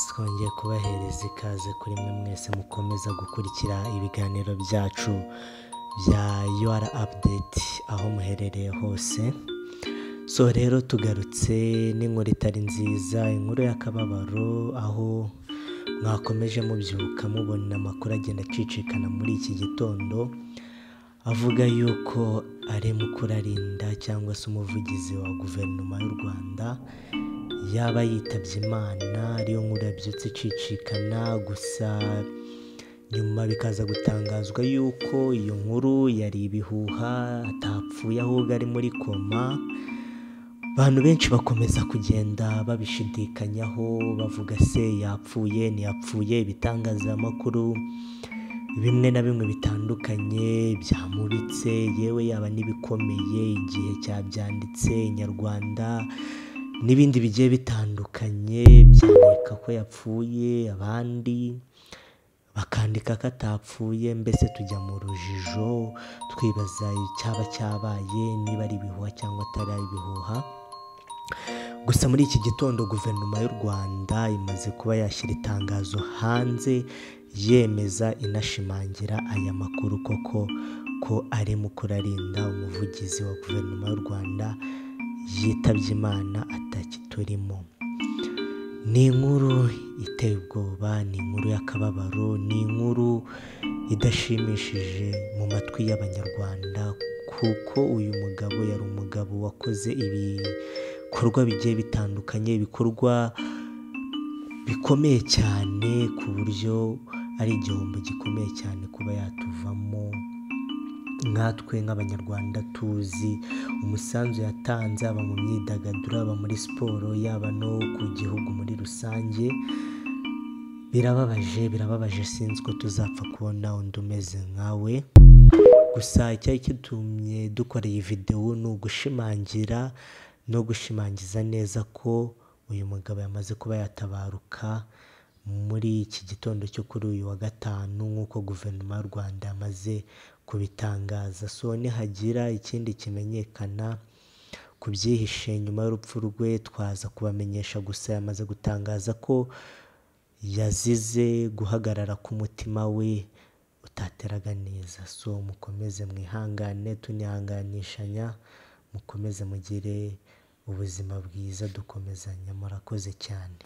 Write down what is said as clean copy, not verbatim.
Twongeye kubahereza ikaze kuri mwe mwese mukomeza gukurikira ibiganiro byacu bya UR Update aho muherereye hose. Rero tugarutse n'inkuru itari nziza, inkuru y'akababaro, aho mwakomeje mubyuka mubona amakuru agenda acicikana muri iki gitondo avuga yuko ari Mukurarinda cyangwa se umuvugizi wa guverinoma y'u Rwanda yaba yitabye Imana. Ariyo nkuru yabyutse icicikana, gusa nyuma bikaza gutangazwa yuko iyo nkuru yari ibihuha, atapfuye ahubwo ari muri koma. Abantu benshi bakomeza kugenda babishidikanyaho bavuga se yapfuye ntiyapfuye. Ibitangazamakuru bimwe na bimwe bitandukanye byamubitse, yewe yaba n'ibikomeye, Igihe cyabyanditse, Inyarwanda n'ibindi bigiye bitandukanye byandika ko yapfuye, abandi bakandika ko atapfuye. Mbese tujya mu rujijo twibaza icyaba cyabaye, niba ari ibihuha cyangwa atari ibihuha. Gusa muri iki gitondo guverinoma y'u Rwanda imaze kuba yashyira itangazo hanze yemeza inashimangira aya makuru koko ko ari Mukurarinda, umuvugizi wa guverinoma y'u Rwanda, yitabye Imana atakiturimo. Ni inkuru iteye ubwoba, ni inkuru y'akababaro, ni inkuru idashimishije mu matwi y'Abanyarwanda, kuko uyu mugabo yari umugabo wakoze ibikorwa bigiye bitandukanye, ibikorwa bikomeye cyane ku buryo ari igihombo gikomeye cyane kuba yatuvamo. Nkatwe nk'Abanyarwanda tuzi umusanzu yatanze, aba mu myidagaduro, aba muri siporo, yaba no ku gihugu muri rusange. Birababaje, sinzi ko tuzapfa kubona undi umeze nkawe. Gusa icyari kitumye dukora iyi videwo ni ugushimangira no gushimangiza neza ko uyu mugabo yamaze kuba yatabaruka muri iki gitondo cyo kuri uyu wa gatanu, nk'uko guverinoma y'u Rwanda yamaze kubitangaza. Nihagira ikindi kimenyekana ku byihishe nyuma y'urupfu rwe twaza kubamenyesha. Gusa yamaze gutangaza ko yazize guhagarara k'umutima we utateraga neza. Mukomeze mwihangane, tunihanganishanya, mukomeze mugire ubuzima bwiza, dukomezanya. Murakoze cyane.